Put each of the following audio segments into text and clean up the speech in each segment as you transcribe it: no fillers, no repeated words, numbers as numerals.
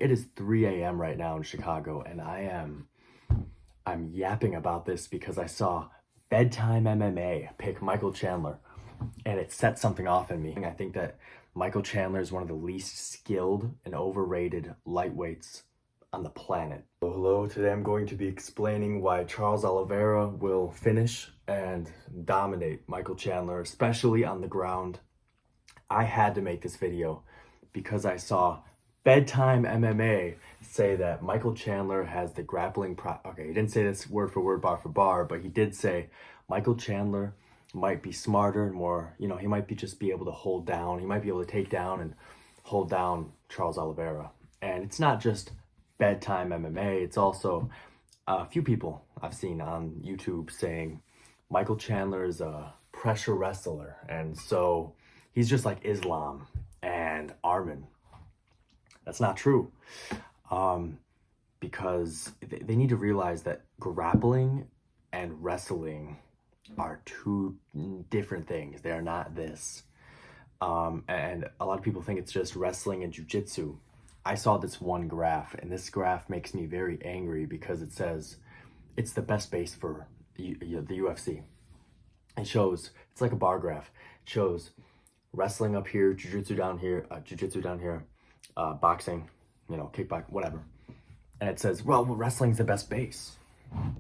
It is 3 a.m. right now in Chicago, and I'm yapping about this because I saw Bedtime MMA pick Michael Chandler, and it set something off in me. I think that Michael Chandler is one of the least skilled and overrated lightweights on the planet. Hello, today I'm going to be explaining why Charles Olivera will finish and dominate Michael Chandler, especially on the ground. I had to make this video because I saw Bedtime MMA say that Michael Chandler has the grappling okay, he didn't say this word for word, bar for bar, but he did say Michael Chandler might be smarter and more, he might be able to hold down, he might be able to take down and hold down Charles Olivera. And it's not just Bedtime MMA, it's also a few people I've seen on YouTube saying Michael Chandler is a pressure wrestler, and so he's just like Islam and Armin. That's not true, because they need to realize that grappling and wrestling are two different things. They are not this. And a lot of people think it's just wrestling and jiu-jitsu. I saw this one graph, and this graph makes me very angry because it says it's the best base for the UFC. It shows, it's like a bar graph. It shows wrestling up here, jiu-jitsu down here, boxing, kickboxing, whatever. And it says, well, wrestling's the best base.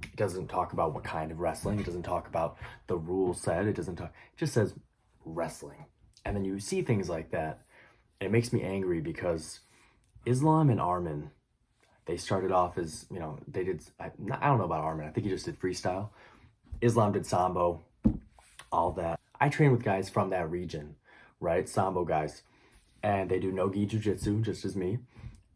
It doesn't talk about what kind of wrestling. It doesn't talk about the rule set. It just says wrestling. And then you see things like that, and it makes me angry because Islam and Armin, they started off as, I don't know about Armin. I think he just did freestyle. Islam did Sambo, all that. I train with guys from that region, right? Sambo guys. And they do no-gi jiu-jitsu, just as me.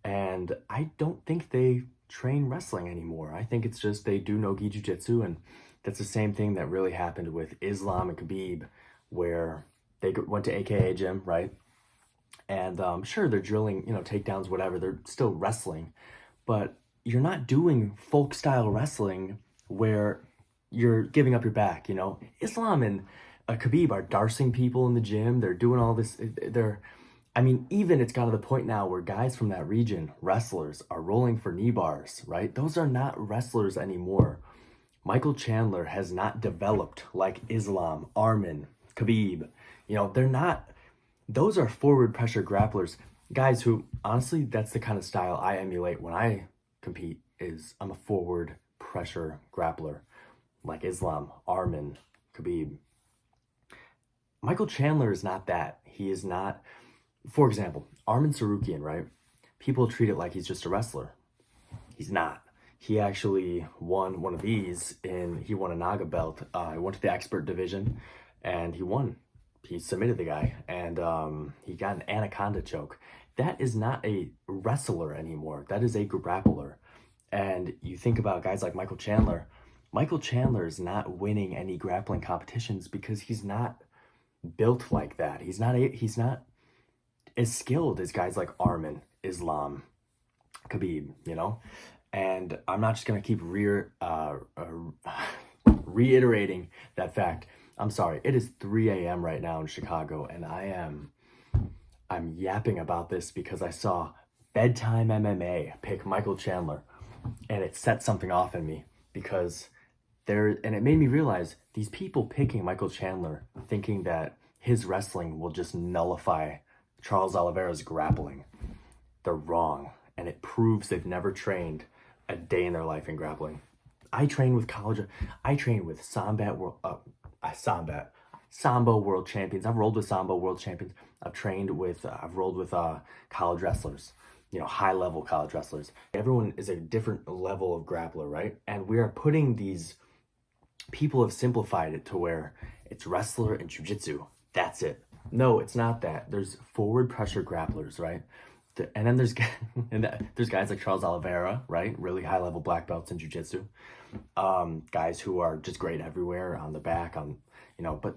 And I don't think they train wrestling anymore. I think it's just they do no-gi jiu-jitsu, and that's the same thing that really happened with Islam and Khabib, where they went to AKA gym, right? And sure, they're drilling, takedowns, whatever. They're still wrestling. But you're not doing folk-style wrestling where you're giving up your back, Islam and Khabib are darsing people in the gym. They're doing all this. Even it's got to the point now where guys from that region, wrestlers, are rolling for knee bars, right? Those are not wrestlers anymore. Michael Chandler has not developed like Islam, Armin, Khabib. They're not, those are forward pressure grapplers. Guys who, honestly, that's the kind of style I emulate when I compete, is I'm a forward pressure grappler, like Islam, Armin, Khabib. Michael Chandler is not that. He is not, for example, Armin Sarukian, right? People treat it like he's just a wrestler. He's not. He actually won one of these, he won a Naga belt. He went to the expert division, and he won. He submitted the guy, and he got an anaconda choke. That is not a wrestler anymore. That is a grappler. And you think about guys like Michael Chandler. Michael Chandler is not winning any grappling competitions because he's not built like that. He's not as skilled as guys like Armin, Islam, Khabib, And I'm not just going to keep reiterating that fact. I'm sorry. It is 3 a.m. right now in Chicago, and I'm yapping about this because I saw Bedtime MMA pick Michael Chandler, and it set something off in me because and it made me realize these people picking Michael Chandler thinking that his wrestling will just nullify Charles Olivera's grappling. They're wrong, and it proves they've never trained a day in their life in grappling. I train with Sambo world champions. I've rolled with Sambo world champions. I've rolled with college wrestlers, high-level college wrestlers. Everyone is a different level of grappler, right? And we are putting these, people have simplified it to where it's wrestler and jiu-jitsu. That's it. No, it's not that. There's forward pressure grapplers, right? And then there's guys like Charles Olivera, right? Really high-level black belts in jiu-jitsu. Guys who are just great everywhere, on the back, but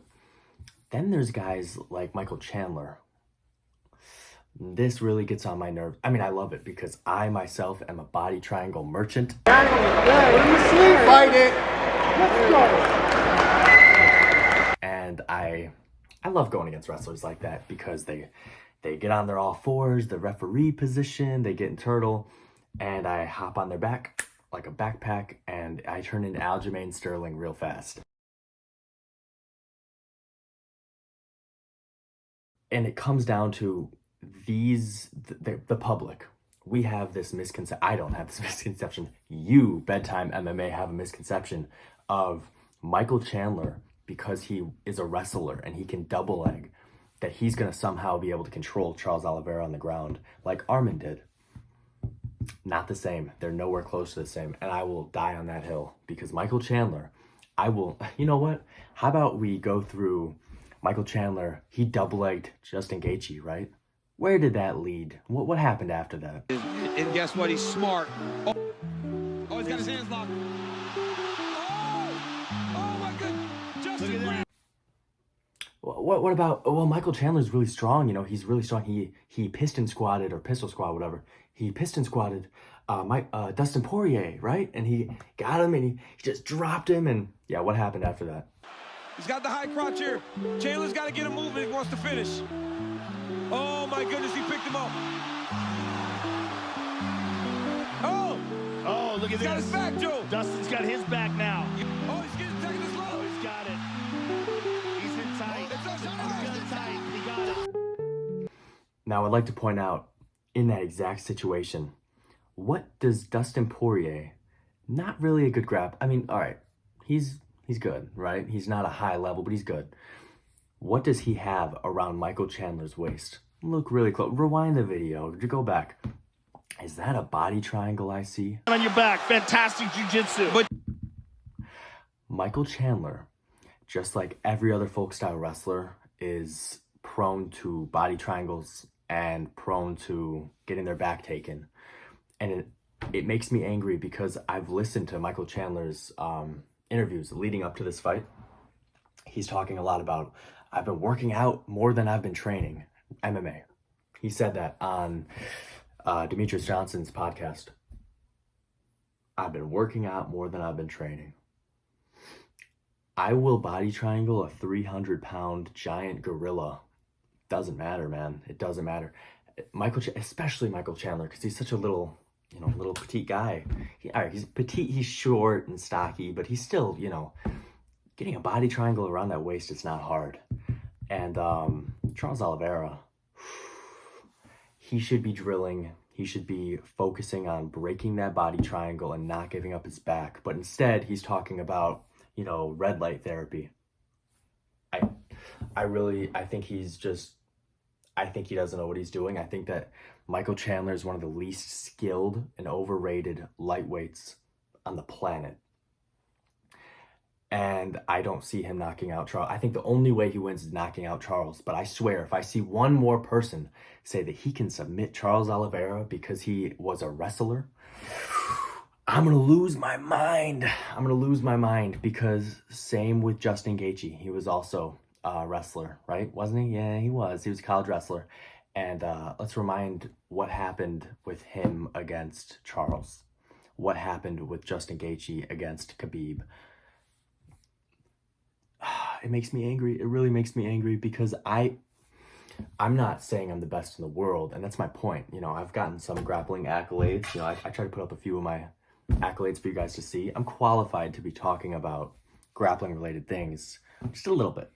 then there's guys like Michael Chandler. This really gets on my nerves. I love it because I myself am a body triangle merchant. Fight it. Let's go. And I love going against wrestlers like that because they They get on their all fours, the referee position, they get in turtle, and I hop on their back like a backpack, and I turn into Aljamain Sterling real fast. And it comes down to the public. We have this misconception. I don't have this misconception. You, Bedtime MMA, have a misconception of Michael Chandler, because he is a wrestler and he can double leg, that he's going to somehow be able to control Charles Oliveira on the ground like Armin did. Not the same. They're nowhere close to the same. And I will die on that hill, because Michael Chandler, you know what? How about we go through Michael Chandler? He double-legged Justin Gaethje, right? Where did that lead? What happened after that? And guess what? He's smart. Oh, he's got his hands locked. Oh my God. Justin. What about, Michael Chandler's really strong. You know, he's really strong. He piston squatted, or pistol squat, whatever. He piston squatted Dustin Poirier, right? And he got him, and he just dropped him. And yeah, what happened after that? He's got the high crotch here. Chandler's got to get him moving if he wants to finish. Oh my goodness, he picked him up. Oh, look at this. He's got his back, Joe. Dustin's got his back now. Oh, he's getting taking this low. Oh, he's got it. He's in tight. He's in tight. He got it. Now, I'd like to point out, in that exact situation, what does Dustin Poirier, not really a good I mean, all right, he's good, right? He's not a high level, but he's good. What does he have around Michael Chandler's waist? Look really close. Rewind the video. Go back. Is that a body triangle I see? On your back. Fantastic jiu-jitsu. But Michael Chandler, just like every other folk style wrestler, is prone to body triangles and prone to getting their back taken. And it makes me angry, because I've listened to Michael Chandler's interviews leading up to this fight. He's talking a lot about, I've been working out more than I've been training MMA. He said that on Demetrius Johnson's podcast. I've been working out more than I've been training. I will body triangle a 300-pound giant gorilla. Doesn't matter, man. It doesn't matter. Especially Michael Chandler, because he's such a little petite guy. All right, he's petite, he's short and stocky, but he's still, getting a body triangle around that waist, it's not hard. And Charles Oliveira, he should be drilling. He should be focusing on breaking that body triangle and not giving up his back. But instead, he's talking about, red light therapy. I think he doesn't know what he's doing. I think that Michael Chandler is one of the least skilled and overrated lightweights on the planet. And I don't see him knocking out Charles. I think the only way he wins is knocking out Charles. But I swear, if I see one more person say that he can submit Charles Oliveira because he was a wrestler, I'm going to lose my mind. Because same with Justin Gaethje. He was also a wrestler, right? Wasn't he? Yeah, he was. He was a college wrestler. And let's remind what happened with him against Charles. What happened with Justin Gaethje against Khabib. It makes me angry. It really makes me angry, because I'm not saying I'm the best in the world, and that's my point. I've gotten some grappling accolades. I try to put up a few of my accolades for you guys to see. I'm qualified to be talking about grappling related things just a little bit.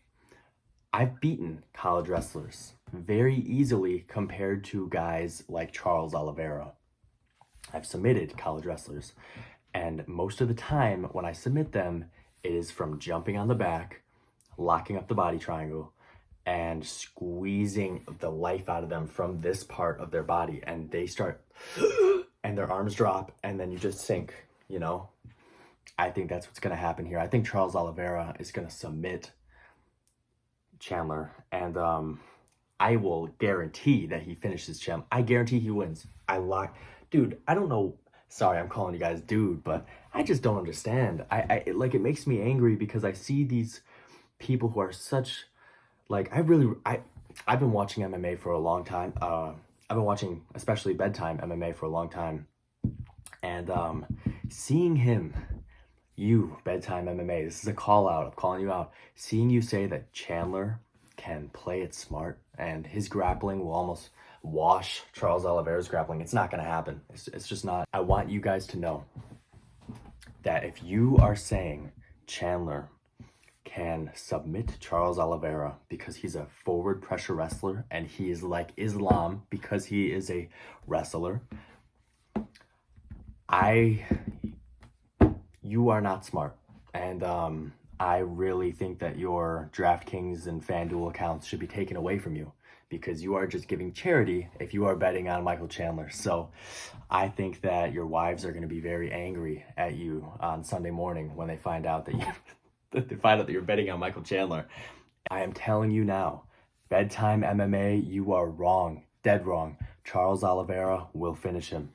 I've beaten college wrestlers very easily compared to guys like Charles Oliveira. I've submitted college wrestlers, and most of the time when I submit them, it is from jumping on the back, locking up the body triangle, and squeezing the life out of them from this part of their body. And they start, and their arms drop, and then you just sink, I think that's what's going to happen here. I think Charles Oliveira is going to submit Chandler, and I will guarantee that he finishes Chandler. I guarantee he wins. Dude, I don't know. Sorry, I'm calling you guys dude, but I just don't understand. It makes me angry, because I see these people who are such, I've been watching MMA for a long time. I've been watching, especially Bedtime MMA, for a long time. And seeing him, you, Bedtime MMA, this is a call out. I'm calling you out. Seeing you say that Chandler can play it smart, and his grappling will almost wash Charles Oliveira's grappling. It's not going to happen. It's just not. I want you guys to know that if you are saying Chandler can submit Charles Oliveira because he's a forward pressure wrestler and he is like Islam because he is a wrestler, you are not smart. And I really think that your DraftKings and FanDuel accounts should be taken away from you, because you are just giving charity if you are betting on Michael Chandler. So I think that your wives are going to be very angry at you on Sunday morning when they find out that you're betting on Michael Chandler. I am telling you now, Bedtime MMA, you are wrong, dead wrong. Charles Oliveira will finish him.